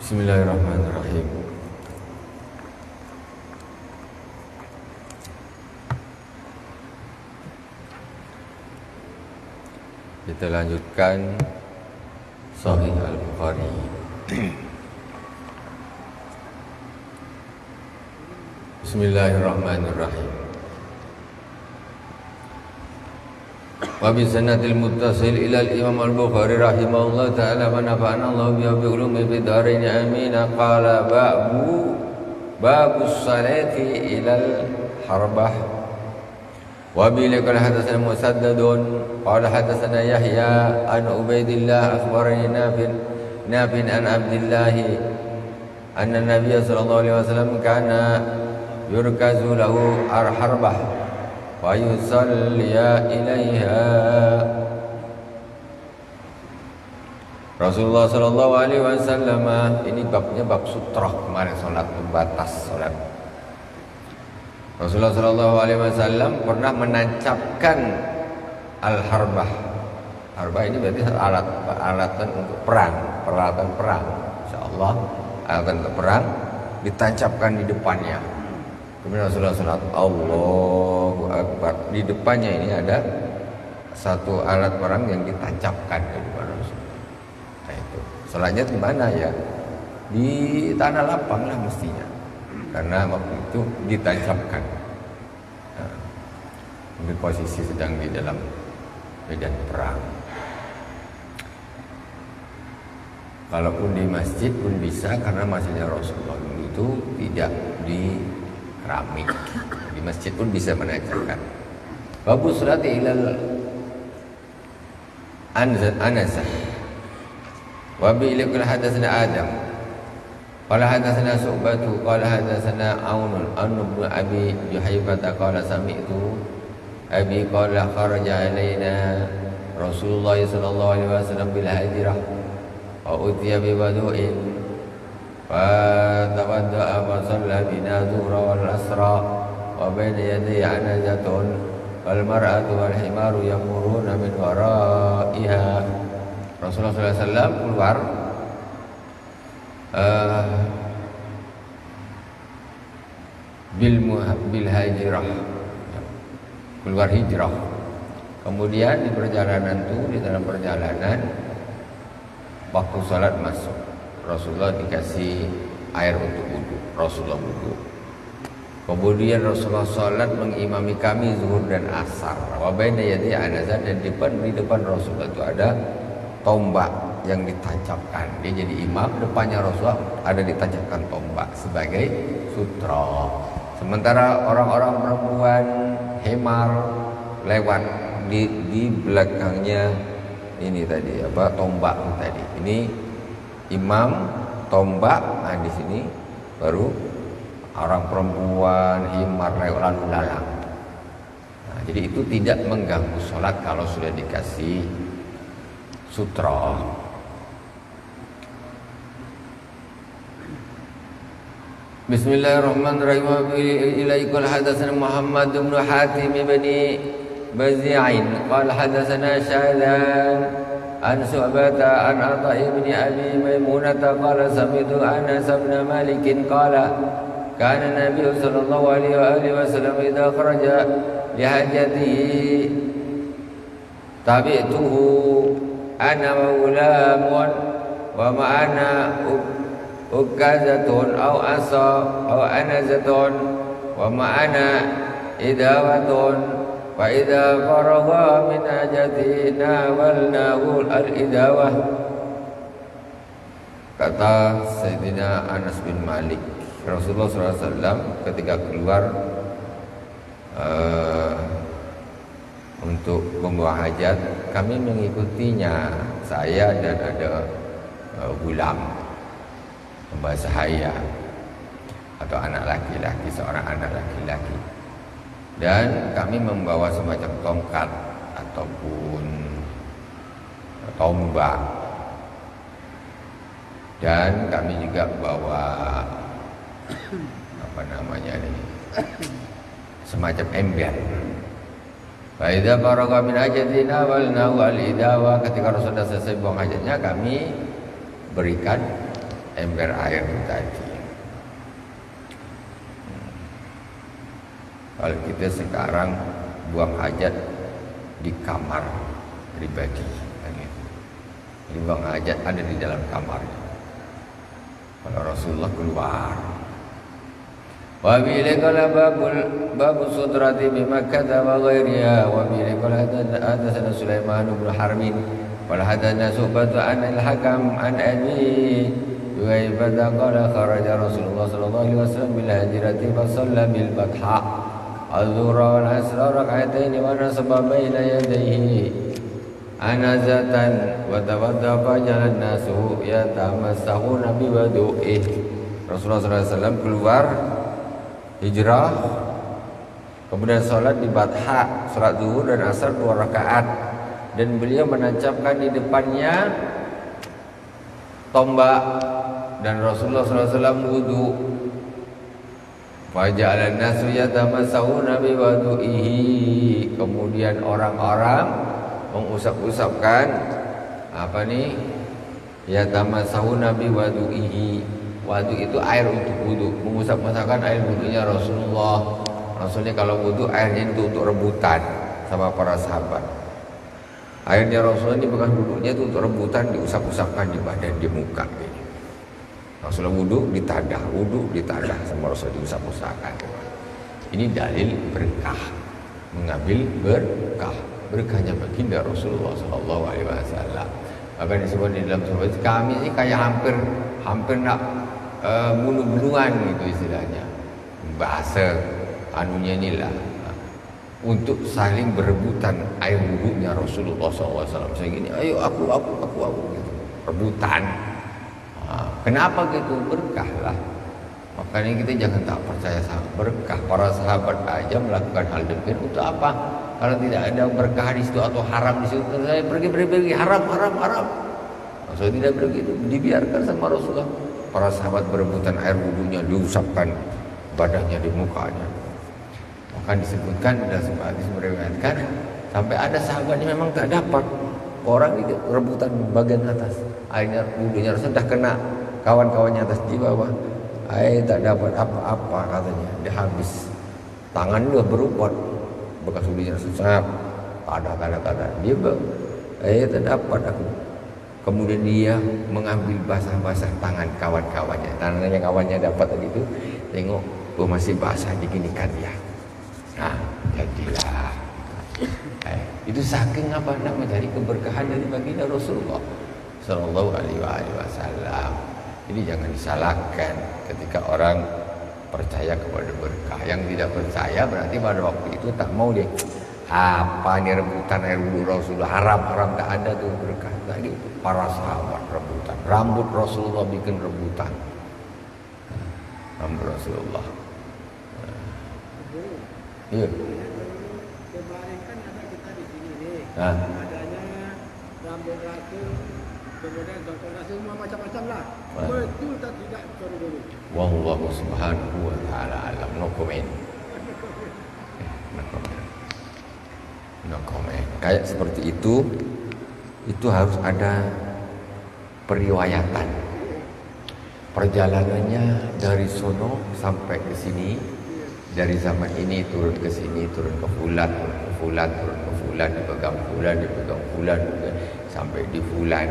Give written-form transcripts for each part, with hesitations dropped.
Bismillahirrahmanirrahim. Kita lanjutkan Sahih Al-Bukhari. Bismillahirrahmanirrahim. Wa bi sanadil muttasil ila al-Imam Al-Bukhari rahimahullah ta'ala wa nafa'ana Allah bi ulumi fi dharain amin. Qala babus salati ila al-harbah. Wa bi lakal hadatsana Musaddadun qala hadatsana Yahya an Ubaidillah akhbarani Nafin an Abdullah anna Nabiy sallallahu alaihi wasallam kana yurkazu lahu al-harbah wa yusalliya ilaiha. Rasulullah sallallahu alaihi wasallam, ini babnya bab sutrah kemarin, salat pembatas salat. Rasulullah sallallahu alaihi wasallam pernah menancapkan al-harbah. Harbah ini berarti alatan untuk perang, peralatan perang. Insyaallah alatan untuk perang ditancapkan di depannya. Kemudian Rasulullah SAW, Allahu Akbar, di depannya ini ada satu alat perang yang ditancapkan di depan Rasulullah. Nah itu, salatnya di mana ya? Di tanah lapang lah mestinya, karena waktu itu ditancapkan. Nah, mungkin posisi sedang di dalam medan perang. Kalaupun di masjid pun bisa, karena masjidnya Rasulullah itu tidak di keramik. Di masjid pun bisa menancapkan. Babu salati ilal anazah. Wa bi ilakul hadatsana Adam. Qala hadatsana Su'batu qala hadatsana Aunun an ibn Abi Juhaifah qala sami'tu Abi qala kharaja alaina Rasulullah sallallahu alaihi wasallam bil hijrah wa utiya bi wadu'in فَتَوَدَّأَ فَصَلَّى بِنَا الظُّهْرَ وَالْعَصْرَ وَبَيْنَ يَدَيْهِ عَنَزَةٌ وَالْمَرْأَةُ وَالْحِمَارُ يَمُرُّونَ مِنْ وَرَائِهَا. Rasulullah SAW keluar bil hijrah, keluar hijrah. Kemudian di perjalanan itu, di dalam perjalanan waktu salat masuk, Rasulullah dikasih air untuk wudu. Rasulullah wudu. Kemudian Rasulullah salat mengimami kami zuhur dan asar. Wa baina yadayhi anazah, dan di depan Rasulullah itu ada tombak yang ditancapkan. Dia jadi imam, depannya Rasulullah ada ditancapkan tombak sebagai sutra. Sementara orang-orang perempuan himar lewat di belakangnya ini tadi tombak tadi. Ini imam, tombak, nah di sini baru orang perempuan himar lalu lalang. Nah, jadi itu tidak mengganggu sholat kalau sudah dikasih sutra. Bismillahirrahmanirrahim. Ilaikul hadatsana Muhammad bin Hatim bin Bazi'in qala hadatsana Syailan an Su'bata an Atha ibn Abi Maimunah qala sami'tu Anas bin Malik qala kana Nabi sallallahu alaihi wasallam idza kharaja li hajatihi tabi'tuhu ana wa ghulamun wa ma'ana ukazatun aw asa aw anazatun wa ma'ana idawatun. Fa idza faragha min hajatina walnahu al-idawah. Kata Sayyidina Anas bin Malik, Rasulullah SAW ketika keluar untuk membawa hajat, kami mengikutinya, saya dan ada gulam, pembawa sahaya atau anak laki-laki, seorang anak laki-laki. Dan kami membawa semacam tongkat ataupun tombak, dan kami juga bawa semacam ember. Faidza faragha min hajatina walnahu al-idawa. Ketika Rasulullah selesai buang hajatnya, kami berikan ember air itu tadi. Kalau kita sekarang buang hajat di kamar pribadi, jadi buang hajat ada di dalam kamarnya. Kalau Rasulullah keluar. Wa bihi qala babu sutrati bi Makkah wa ghairiha wa bihi qala hadatsana Sulaiman bin Harbin wa hadatsana Subatu an al-Hakam an Abi Juwaybah qala kharaja Rasulullah sallallahu alaihi wasallam bil hijrati fa shalla bil Batha al-Zuhra wal Asra rak'atain wa nasaba baina yadayhi anazatan wa tawadda fa jalan nasu yatamassahuna bi wudu'ih. Rasulullah sallallahu alaihi wasallam keluar hijrah, kemudian sholat di Batha, sholat zuhur dan asar 2 rakaat, dan beliau menancapkan di depannya tombak, dan Rasulullah SAW wudu. Faja'alan nasu yatamassahuna bi wudu'ihi, kemudian orang-orang mengusap-usapkan yatamassahuna bi wudu'ihi. Wadu itu air untuk wudu, mengusap-usapkan air wudunya Rasulullah. Rasulnya kalau wudu airnya itu untuk rebutan sama para sahabat. Airnya Rasulullah ini bekas wudunya itu untuk rebutan, diusap-usapkan di badan, di muka. Rasulullah wudu ditadah sama Rasulullah, diusap-usapkan. Ini dalil berkah, mengambil berkah, berkahnya baginda Rasulullah Sallallahu Alaihi Wasallam. Apa yang disebut di dalam surah itu, kami ini kayak hampir nak bunuh-bunuhan gitu istilahnya, bahasa anunya inilah, untuk saling berebutan air wudunya Rasulullah SAW. Saya gini, ayo aku gitu, rebutan. Kenapa gitu? Berkah lah. Makanya kita jangan tak percaya sama berkah. Para sahabat aja melakukan hal demikian untuk apa? Kalau tidak ada berkah di situ atau haram di situ, saya pergi haram. Maksudnya tidak begitu, dibiarkan sama Rasulullah. Para sahabat berebutan air wudunya, diusapkan badannya, di mukanya. Maka disebutkan dalam sebuah hadis meriwayatkan sampai ada sahabatnya memang tak dapat, orang itu rebutan bagian atas, airnya wudunya Rasul dah kena kawan-kawannya atas di bawah, air tak dapat apa-apa katanya, dia habis. Tangan dia berubah bekas wudunya Rasul, ada dia tak dapat aku. Kemudian dia mengambil basah-basah tangan kawan-kawannya, tangannya kawannya dapat tadi itu, tengok masih basah, diginikan dia. Nah, jadilah. Itu saking apa nak mencari keberkahan dari baginda Rasulullah Sallallahu Alaihi Wasallam. Jadi jangan disalahkan ketika orang percaya kepada berkah. Yang tidak percaya berarti pada waktu itu tak mau dia. Apa ini rebutan air wudu Rasulullah, haram tak ada tuh berkah lagi. Para sahabat rebutan, rambut Rasulullah bikin rebutan, rambut Rasulullah. Iya. Kemarin kan ada kita di sini nih, adanya rambut Rasul, kemudian dokter Rasul, semua macam-macam lah. Betul tak tidak dulu. Wallahu subhanahu wa ta'ala alam. No comment. Kayak seperti itu harus ada periwayatan. Perjalanannya dari sono sampai ke sini, dari zaman ini turun ke sini, turun ke fulan, dipegang fulan, sampai di fulan,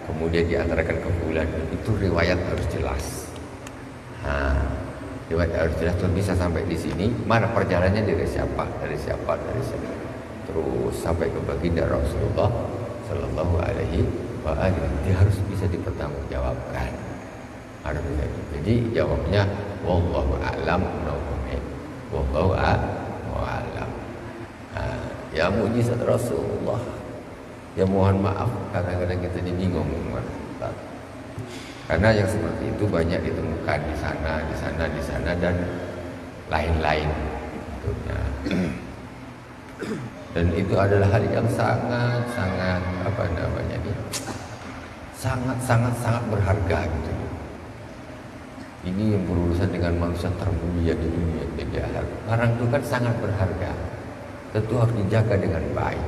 kemudian diantarkan ke fulan. Itu riwayat harus jelas. Riwayat harus jelas, tuh bisa sampai di sini. Mana perjalanannya dari siapa, terus sampai ke baginda Rasulullah Sallallahu Alaihi Wasallam. Dia harus bisa dipertanggungjawabkan. Jadi jawabnya wallahu a'lam, no comment. Wallahu a'lam. Ya mukjizat Rasulullah. Ya mohon maaf kadang-kadang kita bingung. Karena yang seperti itu banyak ditemukan di sana dan lain-lain. Dan itu adalah hal yang sangat berharga gitu. Ini yang berurusan dengan manusia termulia di dunia dan di akhirat. Barang itu kan sangat berharga, tentu harus dijaga dengan baik.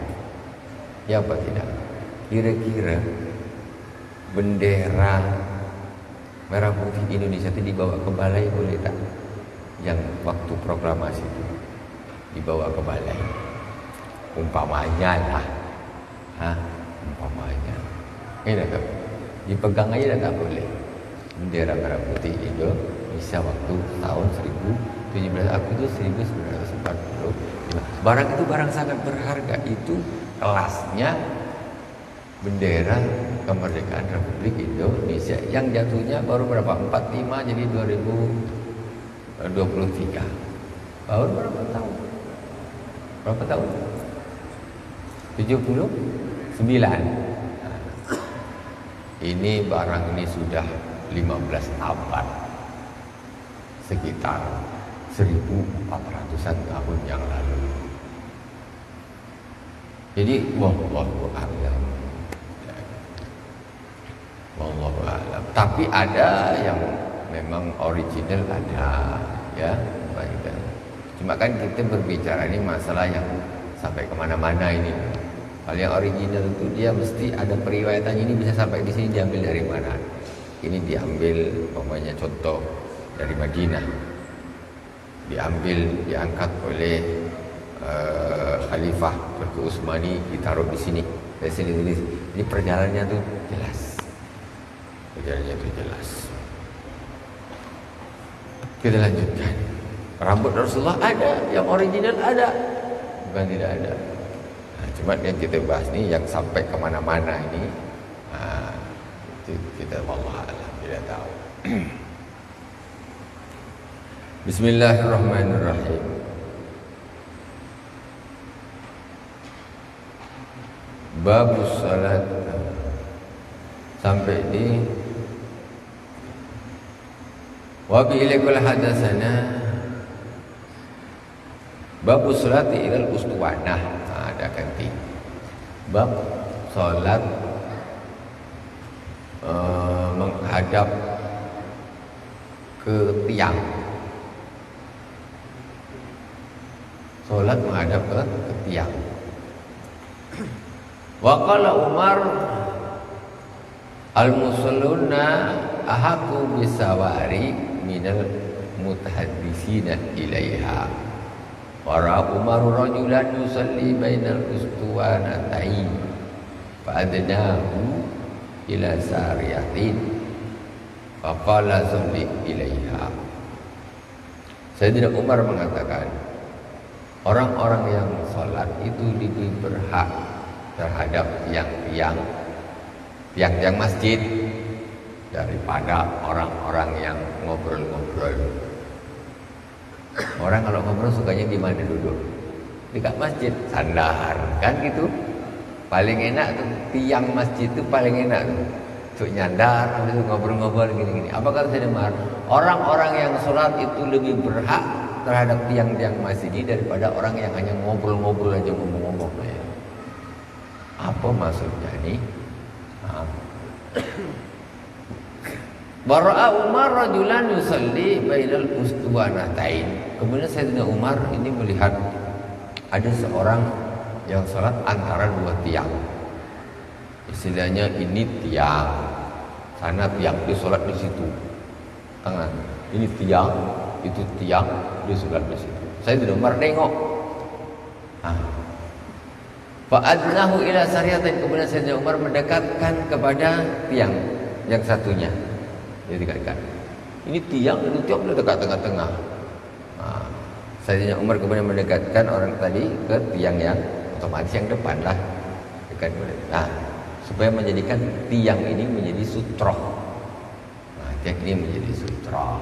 Ya apa tidak? Kira-kira bendera merah putih Indonesia itu dibawa ke balai boleh tak? Yang waktu proklamasi itu dibawa ke balai. Umpamanya lah, umpamanya. Ini tak, dipegang aja tak boleh. Bendera merah putih Indonesia waktu tahun 1700, aku itu 1940. Barang itu barang sangat berharga, itu kelasnya bendera kemerdekaan Republik Indonesia yang jatuhnya baru berapa? 45 jadi 2023. Baru berapa tahun? Berapa tahun? 79. Ini barang ini sudah 15 abad, sekitar 1400-an tahun yang lalu. Jadi wallahu a'lam. Wallahu a'lam. Tapi ada yang memang original ada, ya. Cuma kan kita berbicara ini masalah yang sampai kemana-mana ini. Kalau yang original itu dia mesti ada periwayatan, ini bisa sampai di sini diambil dari mana? Ini diambil, umpamanya contoh dari Madinah, diangkat oleh Khalifah Turki Utsmani, ditaruh di sini, dari sini. Jadi perjalanannya tuh jelas, Kita lanjutkan. Rambut Rasulullah ada, yang original ada, bukan tidak ada. Cuma yang kita bahas ni yang sampai kemana-mana ini, itu kita wallah alam tidak tahu. Bismillahirrahmanirrahim. Babus salat, sampai di wa bi ilaikul hadatsana babus salati ilal ustuwanah. Ada ganti bab salat menghadap ke tiang. Salat menghadap ke tiang. Wa qala Umar al-musalluna ahaku bisawari minal mutahaddisina ilaiha. Wara Umar rajulan yusalli bainal ustuwanatain fa'adnahu ila sariyatin faqala salli ilaiha. Sayyidina Umar mengatakan, orang-orang yang salat itu lebih berhak terhadap tiang-tiang masjid daripada orang-orang yang ngobrol-ngobrol. Orang kalau ngobrol sukanya di mana duduk? Dekat masjid, sandar, kan gitu. Paling enak tuh, tiang masjid itu paling enak tuh. Untuk nyandar, habis itu ngobrol-ngobrol gini-gini. Apa kata Sayyidina Umar? Orang-orang yang sholat itu lebih berhak terhadap tiang-tiang masjid ini daripada orang yang hanya ngobrol-ngobrol aja, ngomong-ngomong. Apa maksudnya nih? Bara'a Umar rajulan yusalli bainal ustuwanatain. Kemudian Sayyidina Umar ini melihat ada seorang yang salat antara dua tiang. Istilahnya ini tiang, sana tiang, dia salat di situ. Tengah. Ini tiang, itu tiang, dia salat di situ. Sayyidina Umar nengok. Fa'adnahu ila sariyatin. Kemudian Sayyidina Umar mendekatkan kepada tiang yang satunya. Dia dekatkan. Ini tiang, itu tiang dia dekat tengah-tengah. Sayyidina Umar kemudian mendekatkan orang tadi ke tiang yang otomatis yang depan lah. Dekat. Supaya menjadikan tiang ini menjadi sutroh. Tiang ini menjadi sutroh.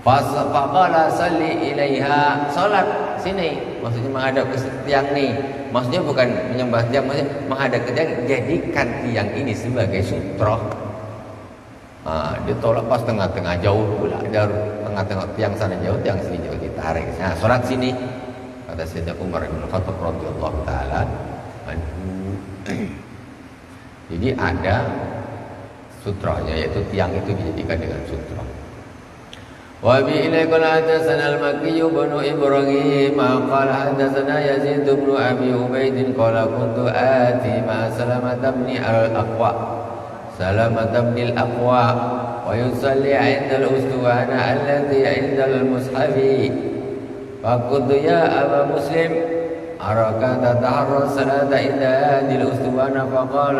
Faqala salli ilaiha. Salat sini. Maksudnya menghadap ke tiang ni. Maksudnya bukan menyembah tiang, maksudnya menghadap ke tiang, jadikan tiang ini sebagai sutroh. Dia tolak pas tengah-tengah jauh pula, dari tengah-tengah tiang sana jauh, tiang sini jauh, ditarik. Salat sini, kata Sayyidina Umar bin Khattab radhiyallahu taala anhu. Jadi ada sutrohnya, yaitu tiang itu dijadikan dengan sutroh. Wa bi ilaikul hadatsana al-Makki bin Ibrahim qala hadatsana Yazid bin Abi Ubaid qala kuntu ati ma Salamah bin al-Aqwa. سلامة بن الأقوى ويصلي عند الأسطوانة الذي عند المصحف فقلت يا أبا مسلم أراك تتحرى الصلاة عند هذه الأسطوانة قال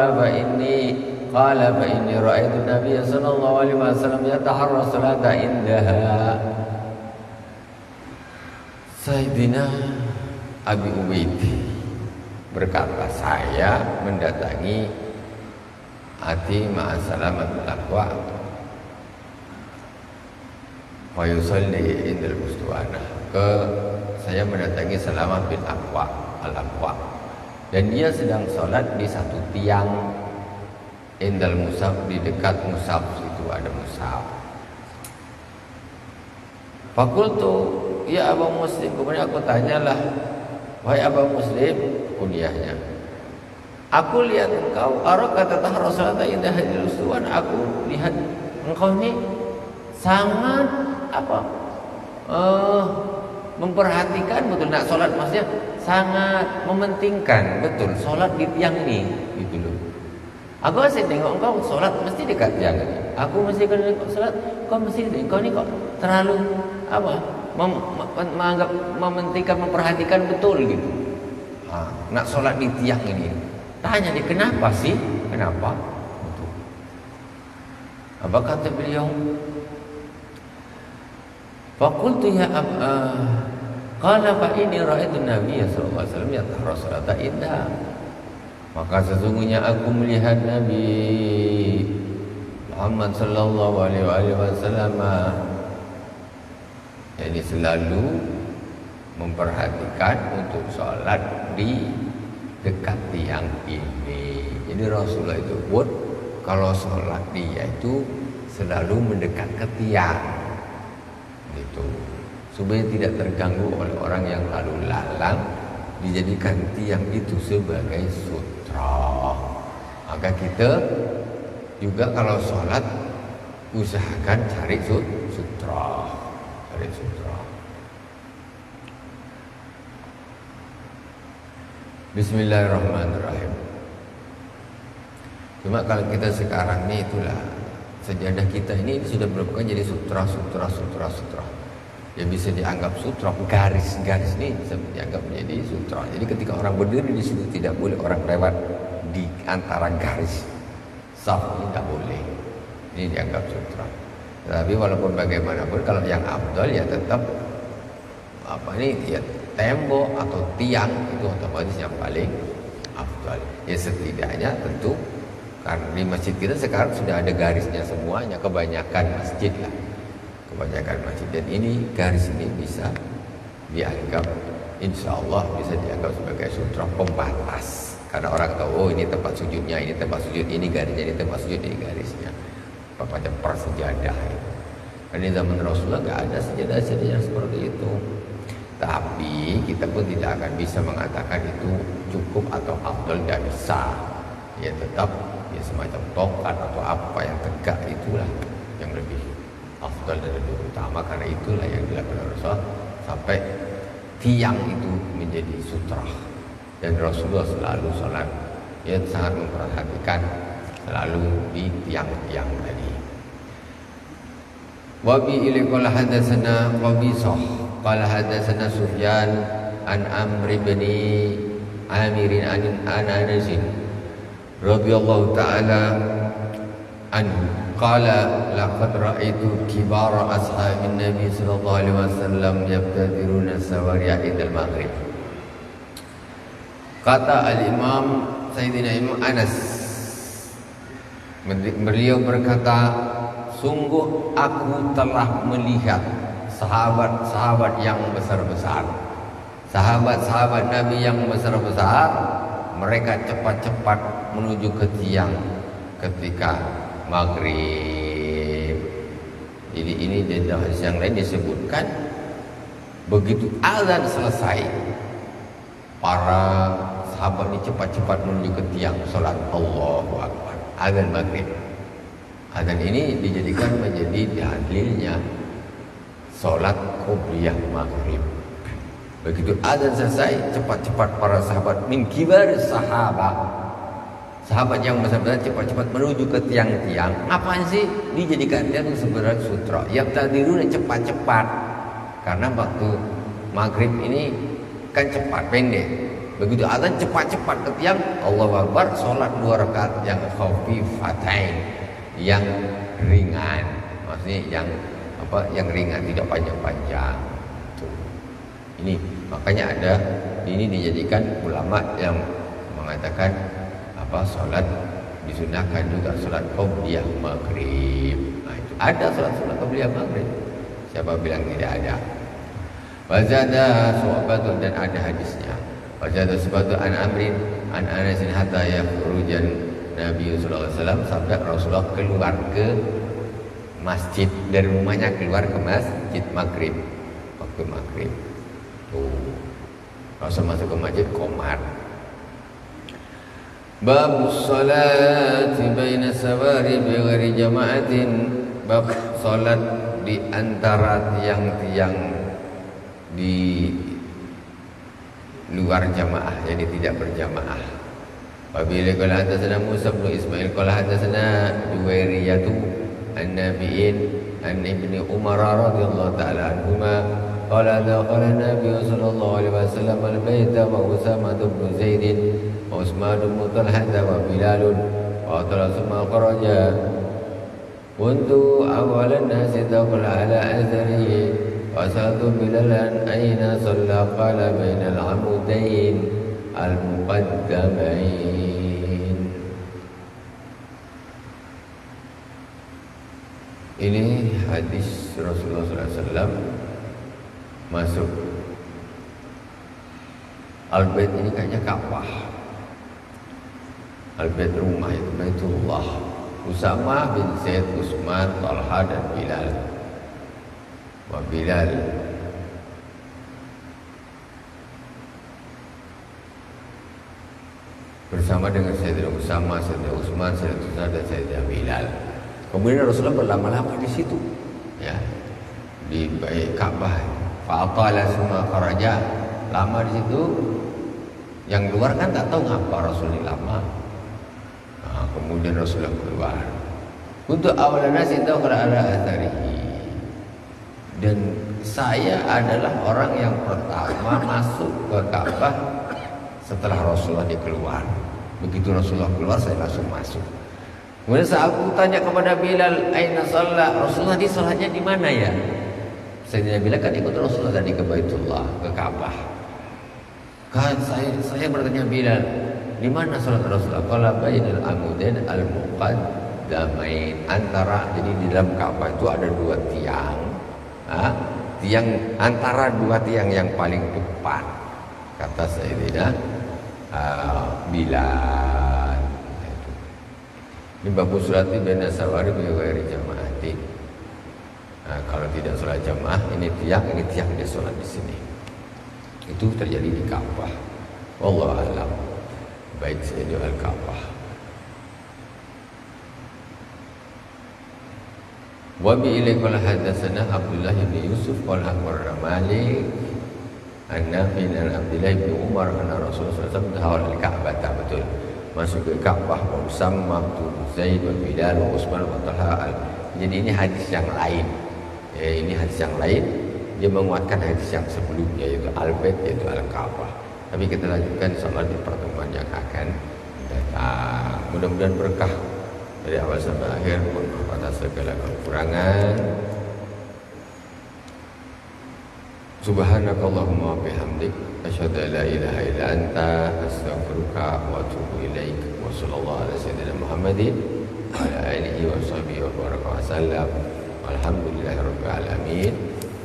فإني رأيت النبي صلى الله عليه وسلم يتحرى الصلاة عندها. Sayyidina Abi Ubaid berkata, saya mendatangi Ati ma'asalamat al-aqwa wa yusalli indal mustuwana, saya mendatangi Salamah bin al-Aqwa, dan dia sedang sholat di satu tiang indal musaf, di dekat musaf itu ada musaf. Fakultu ya Aba Muslim, kemudian aku tanyalah, wahai Aba Muslim, kunyahnya, aku lihat engkau araka tatahara salata indah hadil ustuwan, aku lihat engkau ini sangat memperhatikan betul nak solat, maksudnya sangat mementingkan betul solat di tiang ini gitu loh. Aku masih tengok engkau solat mesti dekat tiang ini, aku mesti kena solat, kau mesti engkau ni kok terlalu menganggap mementingkan, memperhatikan betul gitu. Nak solat di tiang ini. Tanya dia, kenapa sih? Kenapa? Betul. Apa kata beliau? Faqultu ya qala fa inni ra'aitu Nabi sallallahu alaihi wasallam yatahara salata indah. Maka sesungguhnya aku melihat Nabi Muhammad sallallahu alaihi wasallam yang selalu memperhatikan untuk sholat di dekat tiang ini. Jadi Rasulullah itu pun kalau sholat dia itu selalu mendekat ke tiang gitu, supaya tidak terganggu oleh orang yang lalu lalang. Dijadikan tiang itu sebagai sutra. Maka kita juga kalau sholat usahakan cari sutra. Bismillahirrahmanirrahim. Cuma kalau kita sekarang ini itulah sejadah kita ini sudah berbukan jadi sutra. Yang bisa dianggap sutra, garis-garis ini bisa dianggap menjadi sutra. Jadi ketika orang berdiri di situ tidak boleh orang lewat di antara garis saf, tidak boleh. Ini dianggap sutra. Tapi walaupun bagaimanapun kalau yang afdal ya tetap ya tembok atau tiang itu otomatis yang paling afdal. Ya setidaknya tentu karena di masjid kita sekarang sudah ada garisnya semuanya, kebanyakan masjid lah. Kebanyakan masjid, dan ini garis ini bisa dianggap, insya Allah bisa dianggap sebagai sutra pembatas. Karena orang tahu, oh ini tempat sujudnya, ini tempat sujud, ini garisnya, ini tempat sujud, ini garisnya. Macam persejadah. Dan di zaman Rasulullah nggak ada sejadah-sejadah yang seperti itu. Tapi kita pun tidak akan bisa mengatakan itu cukup atau afdal, tidak bisa. Ya tetap ya semacam tongkat atau apa yang tegak itulah yang lebih afdal dan lebih utama, karena itulah yang dilakukan Rasulullah sampai tiang itu menjadi sutra. Dan Rasulullah selalu sholat, dia sangat memperhatikan selalu di tiang-tiang tadi. Wabi ili qala hadatsana Qabisah qala hadatsana Sufyan an Amr bin Amir an Anas radhiyallahu ta'ala anhu qala laqad ra'aitu kibara ashabin nabi sallallahu alaihi wasallam yabtadiruna sawari'a idal maghrib. Kata al-Imam Sayyidina Imam Anas, beliau berkata, sungguh aku telah melihat sahabat-sahabat yang besar-besar, sahabat-sahabat Nabi yang besar-besar, mereka cepat-cepat menuju ke tiang ketika maghrib. Jadi ini di dalam hadis yang lain disebutkan, begitu azan selesai, para sahabat ini cepat-cepat menuju ke tiang sholat Allahu Akbar, azan maghrib. Azan ini dijadikan menjadi dalilnya sholat qobliyah maghrib. Begitu azan selesai, cepat-cepat para sahabat min kibar sahabat, sahabat yang besar-besar cepat-cepat menuju ke tiang-tiang. Apaan sih dijadikan tiang sebenarnya sutra? Yang tadi dulu cepat-cepat. Karena waktu maghrib ini kan cepat pendek. Begitu azan cepat-cepat ke tiang, Allahu Akbar, sholat 2 rakaat yang khafifatain, yang ringan. Maksudnya yang apa? Yang ringan, tidak panjang-panjang. Ini makanya ada ini dijadikan ulama yang mengatakan apa sholat disunahkan juga sholat qobliyah maghrib. Nah, itu ada sholat qobliyah maghrib. Siapa bilang tidak ada? Wazada su'batun, dan ada hadisnya. Wazada su'batun an Amrin an Anas hatta yakhrujan Nabi sallallahu alaihi wasallam, sampai Rasulullah keluar ke masjid, dari rumahnya keluar ke masjid maghrib, waktu maghrib. Tuh, Rasul masuk ke masjid qomar. Bab salati baina sawari bi ghairi jama'atin, bab salat di antara tiang-tiang di luar jamaah, jadi tidak berjamaah. Wabila qala hadatsana Musa bin Ismail qala hadatsana Juwairiyatu an-Nabi'in an Ibni Umar radhiyallahu ta'ala anhuma qala dakhala an-nabiy sallallahu alaihi wasallam al-baita wa Usamah bin Zaid wa Utsman bin Talhah wa Bilal wa thumma kharaja kuntu awwalan nasi dakhala ala azrihi wa sa'altu Bilalan aina shalla qala bainal amudain al-muqaddamain. Ini hadis Rasulullah SAW masuk Al-Bait. Ini kayaknya Ka'bah, Al-Bait rumah itu Baitullah. Usamah bin Zaid, Utsman, Talha dan Bilal. Wa Bilal bersama dengan Sayyidina Usamah, Sayyidina Utsman, Sayyidina Talha dan Sayyidina Bilal. Kemudian Rasulullah berlama-lama di situ, ya, di Ka'bah. Fa'atala summa kharaja, lama di situ. Yang luar kan tak tahu ngapa Rasulullah lama. Nah, kemudian Rasulullah keluar. Untuk awal nasi dakhala ala atharihi, dan saya adalah orang yang pertama masuk ke Ka'bah setelah Rasulullah dikeluar. Begitu Rasulullah keluar, saya langsung masuk. Kemudian saat aku tanya kepada Bilal, aina shalla, Rasulullah di salatnya di mana ya? Sayyidina Bilal kan ikut Rasulullah tadi ke Baitullah, ke Ka'bah. Kan saya bertanya Bilal, di mana salat Rasulullah? Qala bainal amudain al-muqaddamain, antara, jadi di dalam Ka'bah itu ada 2 tiang. Tiang antara 2 tiang yang paling depan, kata Sayyidina Bilal. Ini babu sulati baina sawari bi ghairi jama'ati. Nah, kalau tidak sholat jamaah, ini tiang dia sholat di sini. Itu terjadi di Ka'bah. Wallahu a'lam. Bait Sayyidina Al-Ka'bah. Wa bi ilai qala hadatsana Abdullah bin Yusuf qala akhbarana Malik an-Nafi' an Abdullah bin Umar anna Rasulullah sallallahu alaihi wasallam hawala al-Ka'bah, betul. Masuk ke Ka'bah, wa Usamah bin Zaid wa Bilal wa Utsman wa Talha. Jadi ini hadis yang lain. Ini hadis yang lain, dia menguatkan hadis yang sebelumnya, yaitu Al-Bait, yaitu Al-Ka'bah. Tapi kita lanjutkan insyaallah di pertemuan yang akan datang. Mudah-mudahan berkah dari awal sampai akhir, pun atas segala kekurangan. Subhanakallahumma wa bihamdik, asyhadu an la ilaha illa anta, astaghfiruka wa atubu ilaik. Wa sallallahu ala sayyidina Muhammadin wa ala alihi wa sahbihi wa baraka wa sallam. Alhamdulillahirabbil alamin.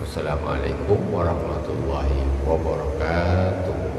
Wassalamualaikum warahmatullahi wabarakatuh.